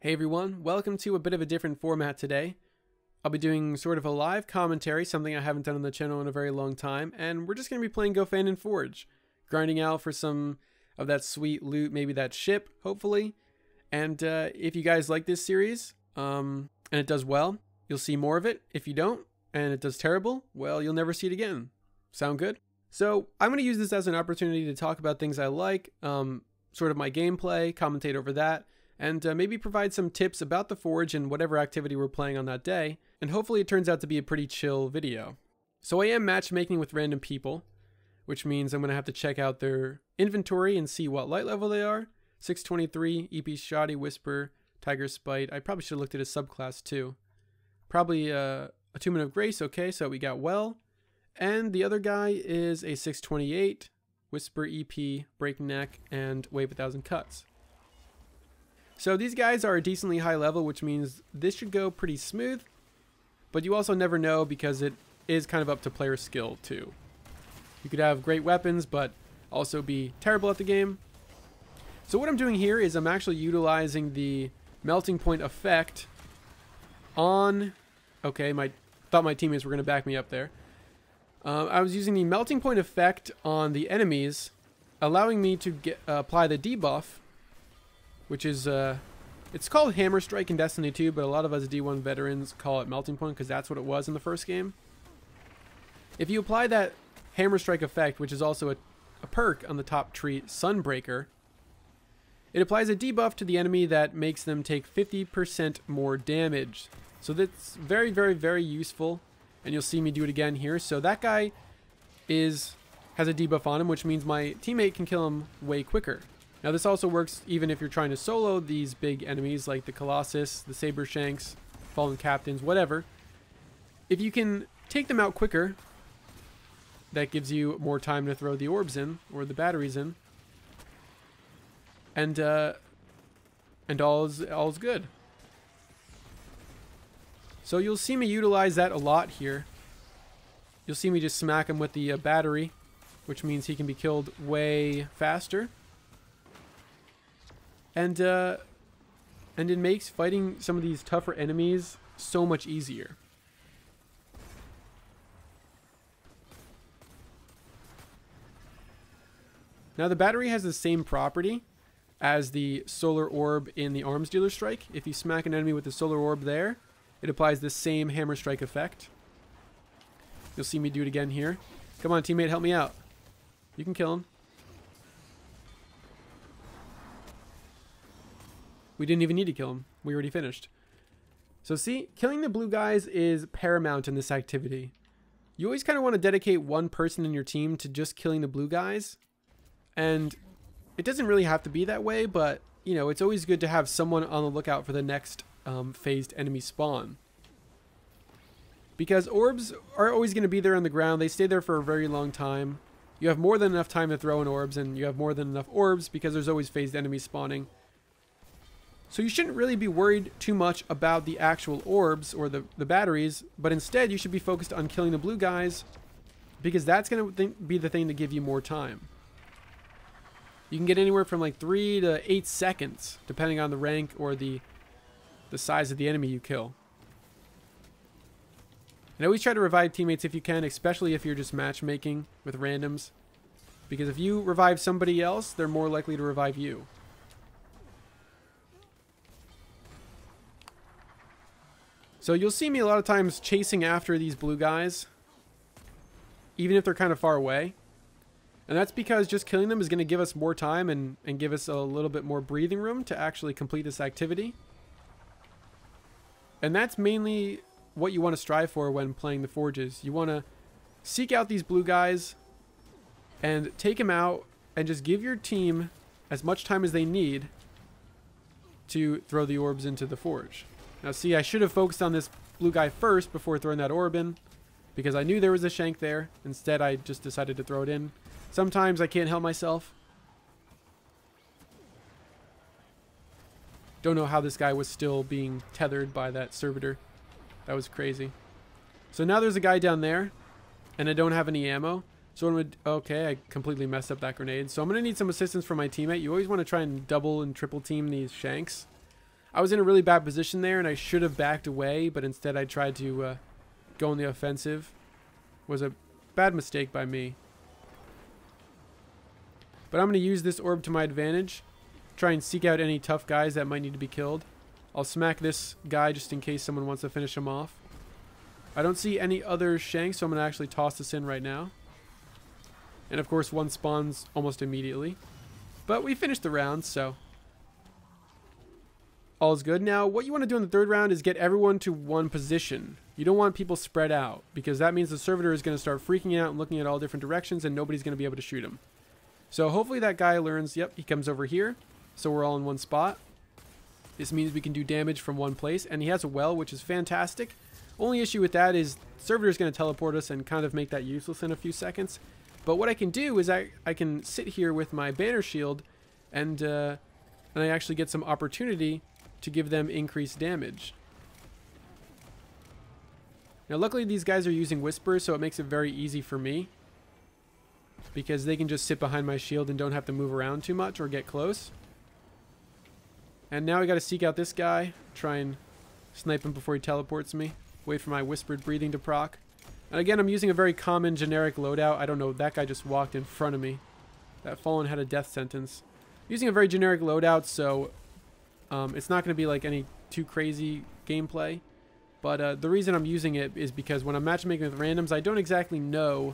Hey everyone, welcome to a bit of a different format today. I'll be doing sort of a live commentary, something I haven't done on the channel in a very long time, and we're just going to be playing Gofannon Forge, grinding out for some of that sweet loot, maybe that ship, hopefully. And if you guys like this series, and it does well, you'll see more of it. If you don't, and it does terrible, well, you'll never see it again. Sound good? So I'm going to use this as an opportunity to talk about things I like, sort of my gameplay, commentate over that, and maybe provide some tips about the Forge and whatever activity we're playing on that day, and hopefully it turns out to be a pretty chill video. So I am matchmaking with random people, which means I'm going to have to check out their inventory and see what light level they are. 623, EP Shoddy, Whisper, Tiger Spite. I probably should have looked at a subclass too. Probably Attunement of Grace, okay, so we got Well. And the other guy is a 628, Whisper, EP, Breakneck, and Wave 1000 Cuts. So these guys are a decently high level, which means this should go pretty smooth, but you also never know because it is kind of up to player skill too. You could have great weapons, but also be terrible at the game. So what I'm doing here is I'm actually utilizing the melting point effect on, okay, thought my teammates were going to back me up there. I was using the melting point effect on the enemies, allowing me to apply the debuff, which is, it's called Hammer Strike in Destiny 2, but a lot of us D1 veterans call it Melting Point because that's what it was in the first game. If you apply that Hammer Strike effect, which is also a perk on the top tree, Sunbreaker, it applies a debuff to the enemy that makes them take 50% more damage. So that's very, very, very useful, and you'll see me do it again here. So that guy has a debuff on him, which means my teammate can kill him way quicker. Now this also works even if you're trying to solo these big enemies like the Colossus, the Sabershanks, Fallen Captains, whatever. If you can take them out quicker, that gives you more time to throw the orbs in, or the batteries in. And all's good. So you'll see me utilize that a lot here. You'll see me just smack him with the battery, which means he can be killed way faster. And it makes fighting some of these tougher enemies so much easier. Now the battery has the same property as the solar orb in the Arms Dealer Strike. If you smack an enemy with the solar orb there, it applies the same Hammer Strike effect. You'll see me do it again here. Come on, teammate, help me out. You can kill him. We didn't even need to kill him. We already finished. So see, killing the blue guys is paramount in this activity. You always kind of want to dedicate one person in your team to just killing the blue guys. And it doesn't really have to be that way, but, you know, it's always good to have someone on the lookout for the next phased enemy spawn. Because orbs are always going to be there on the ground. They stay there for a very long time. You have more than enough time to throw in orbs, and you have more than enough orbs because there's always phased enemies spawning. So you shouldn't really be worried too much about the actual orbs or the batteries, but instead you should be focused on killing the blue guys because that's going to be the thing to give you more time. You can get anywhere from like 3 to 8 seconds depending on the rank or the size of the enemy you kill. And always try to revive teammates if you can, especially if you're just matchmaking with randoms, because if you revive somebody else, they're more likely to revive you. So you'll see me a lot of times chasing after these blue guys, even if they're kind of far away. And that's because just killing them is going to give us more time and give us a little bit more breathing room to actually complete this activity. And that's mainly what you want to strive for when playing the Forges. You want to seek out these blue guys and take them out and just give your team as much time as they need to throw the orbs into the Forge. Now see, I should have focused on this blue guy first before throwing that orb in, because I knew there was a shank there. Instead, I just decided to throw it in. Sometimes I can't help myself. Don't know how this guy was still being tethered by that servitor. That was crazy. So now there's a guy down there, and I don't have any ammo. So okay, I completely messed up that grenade. So I'm going to need some assistance from my teammate. You always want to try and double and triple team these shanks. I was in a really bad position there, and I should have backed away, but instead I tried to go on the offensive. Was a bad mistake by me. But I'm going to use this orb to my advantage. Try and seek out any tough guys that might need to be killed. I'll smack this guy just in case someone wants to finish him off. I don't see any other shanks, so I'm going to actually toss this in right now. And of course, one spawns almost immediately. But we finished the round, so all is good. Now, what you want to do in the third round is get everyone to one position. You don't want people spread out, because that means the servitor is going to start freaking out and looking at all different directions, and nobody's going to be able to shoot him. So hopefully that guy learns, yep, he comes over here, so we're all in one spot. This means we can do damage from one place, and he has a well, which is fantastic. Only issue with that is the servitor is going to teleport us and kind of make that useless in a few seconds. But what I can do is I can sit here with my banner shield, and I actually get some opportunity to give them increased damage. Now luckily these guys are using Whisper, so it makes it very easy for me, because they can just sit behind my shield and don't have to move around too much or get close. And now I got to seek out this guy, try and snipe him before he teleports me. Wait for my whispered breathing to proc. And again, I'm using a very common generic loadout. I don't know, that guy just walked in front of me. That Fallen had a death sentence. Using a very generic loadout, so it's not going to be like any too crazy gameplay. But the reason I'm using it is because when I'm matchmaking with randoms, I don't exactly know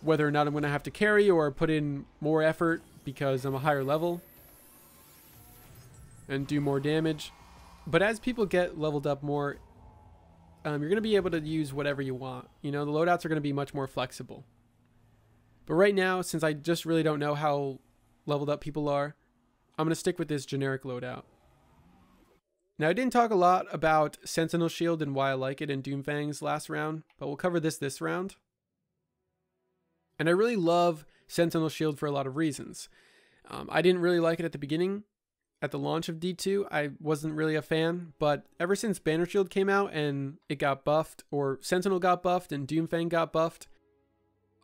whether or not I'm going to have to carry or put in more effort because I'm a higher level and do more damage. But as people get leveled up more, you're going to be able to use whatever you want. You know, the loadouts are going to be much more flexible. But right now, since I just really don't know how leveled up people are, I'm going to stick with this generic loadout. Now, I didn't talk a lot about Sentinel Shield and why I like it in Doomfang's last round, but we'll cover this round. And I really love Sentinel Shield for a lot of reasons. I didn't really like it at the beginning. At the launch of D2, I wasn't really a fan, but ever since Banner Shield came out and it got buffed, or Sentinel got buffed and Doomfang got buffed,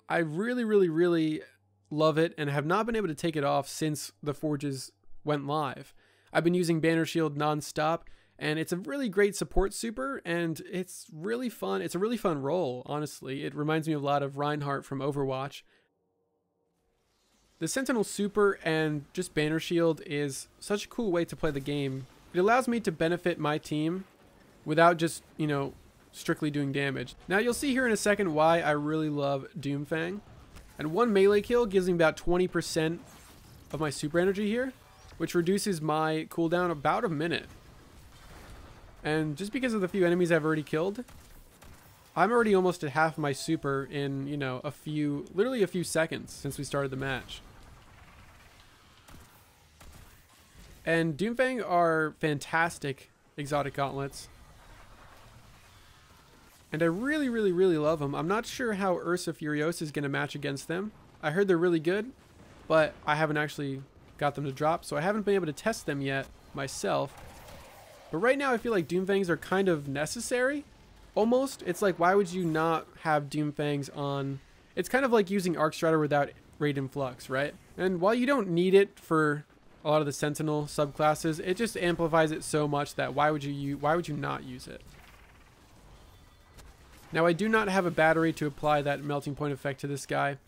I really love it and have not been able to take it off since the Forges went live. I've been using Banner Shield non-stop, and it's a really great support super, and it's really fun. It's a really fun role, honestly. It reminds me a lot of Reinhardt from Overwatch. The Sentinel super and just Banner Shield is such a cool way to play the game. It allows me to benefit my team without just, you know, strictly doing damage. Now you'll see here in a second why I really love Doomfang. And one melee kill gives me about 20% of my super energy here, which reduces my cooldown about a minute. And just because of the few enemies I've already killed, I'm already almost at half my super in, you know, literally a few seconds since we started the match. And Doomfang are fantastic exotic gauntlets. And I really love them. I'm not sure how Ursa Furiosa is going to match against them. I heard they're really good, but I haven't actually got them to drop, so I haven't been able to test them yet myself. But right now I feel like Doomfangs are kind of necessary. Almost. It's like, why would you not have Doomfangs on? It's kind of like using Arc Strider without Radiant Flux, right? And while you don't need it for a lot of the Sentinel subclasses, it just amplifies it so much that why would you not use it? Now I do not have a battery to apply that melting point effect to this guy,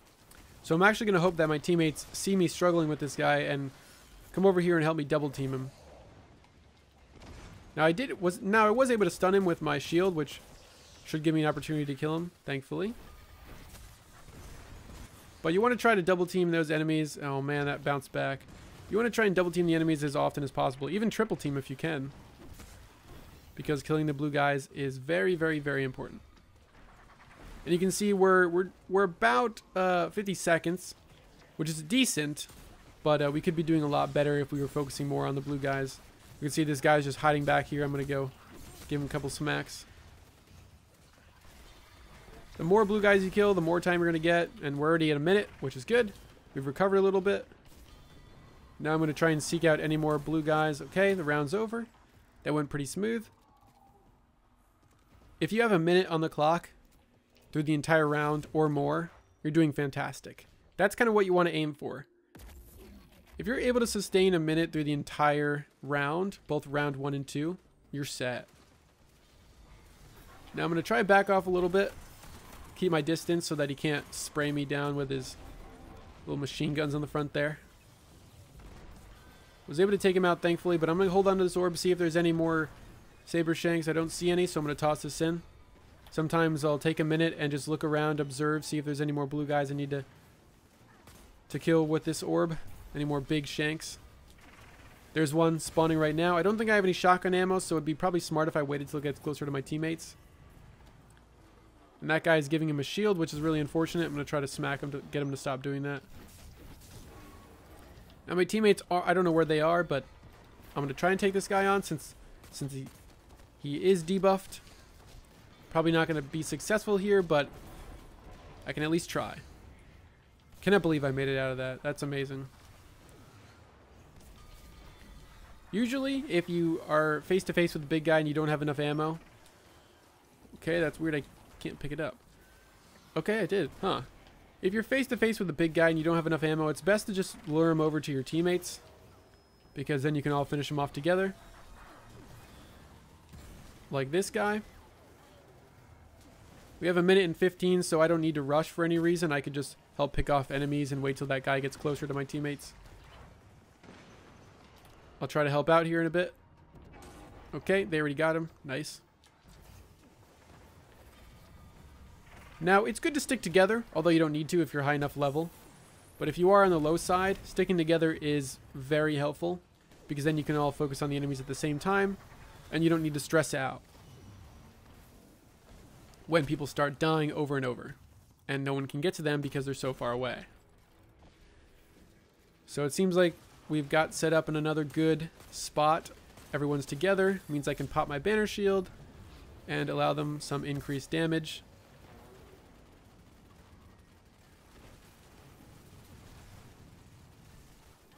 so I'm actually going to hope that my teammates see me struggling with this guy and come over here and help me double team him. Now I was able to stun him with my shield, which should give me an opportunity to kill him, thankfully. But you want to try to double team those enemies. Oh man, that bounced back. You want to try and double team the enemies as often as possible, even triple team if you can, because killing the blue guys is very important. And you can see we're about 50 seconds, which is decent, but we could be doing a lot better if we were focusing more on the blue guys. You can see this guy's just hiding back here. I'm going to go give him a couple smacks. The more blue guys you kill, the more time you're going to get, and we're already at a minute, which is good. We've recovered a little bit. Now I'm going to try and seek out any more blue guys. Okay, the round's over. That went pretty smooth. If you have a minute on the clock through the entire round or more, you're doing fantastic. That's kind of what you want to aim for. If you're able to sustain a minute through the entire round, both round 1 and 2, you're set. Now I'm going to try to back off a little bit. Keep my distance so that he can't spray me down with his little machine guns on the front there. Was able to take him out, thankfully, but I'm going to hold on to this orb, see if there's any more saber shanks. I don't see any, so I'm going to toss this in. Sometimes I'll take a minute and just look around, observe, see if there's any more blue guys I need to kill with this orb. Any more big shanks. There's one spawning right now. I don't think I have any shotgun ammo, so it'd be probably smart if I waited till it gets closer to my teammates. And that guy is giving him a shield, which is really unfortunate. I'm going to try to smack him to get him to stop doing that. Now my teammates are, I don't know where they are, but I'm going to try and take this guy on since he is debuffed. Probably not going to be successful here, but I can at least try. Cannot believe I made it out of that. That's amazing. Usually, if you are face to face with a big guy and you don't have enough ammo... Okay, that's weird. I can't pick it up. Okay, I did. Huh. If you're face to face with a big guy and you don't have enough ammo, it's best to just lure him over to your teammates, because then you can all finish him off together. Like this guy. We have a minute and 15, so I don't need to rush for any reason. I could just help pick off enemies and wait till that guy gets closer to my teammates. I'll try to help out here in a bit. Okay, they already got him. Nice. Now, it's good to stick together, although you don't need to if you're high enough level. But if you are on the low side, sticking together is very helpful, because then you can all focus on the enemies at the same time, and you don't need to stress out when people start dying over and over, and no one can get to them because they're so far away. So it seems like we've got set up in another good spot. Everyone's together. Means I can pop my banner shield and allow them some increased damage.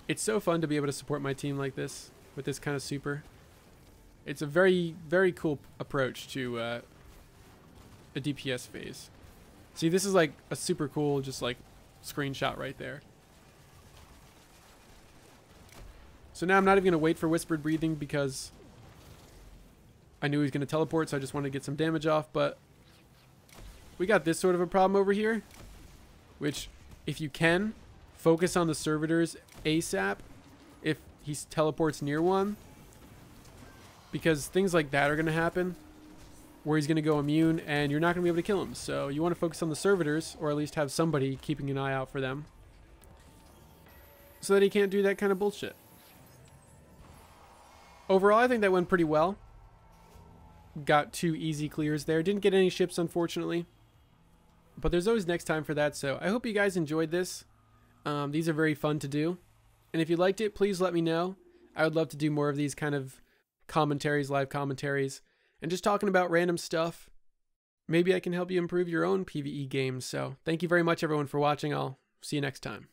It's so fun to be able to support my team like this with this kind of super. It's a very, very cool approach to a DPS phase. See, this is like a super cool, just like screenshot right there. So now I'm not even going to wait for Whispered Breathing because I knew he was going to teleport, so I just wanted to get some damage off. But we got this sort of a problem over here, which if you can, focus on the servitors ASAP if he teleports near one, because things like that are going to happen where he's going to go immune and you're not going to be able to kill him. So you want to focus on the servitors, or at least have somebody keeping an eye out for them so that he can't do that kind of bullshit. Overall, I think that went pretty well. Got 2 easy clears there. Didn't get any ships, unfortunately, but there's always next time for that. So I hope you guys enjoyed this. These are very fun to do, and if you liked it, please let me know. I would love to do more of these kind of commentaries, live commentaries, and just talking about random stuff. Maybe I can help you improve your own PvE games. So thank you very much, everyone, for watching. I'll see you next time.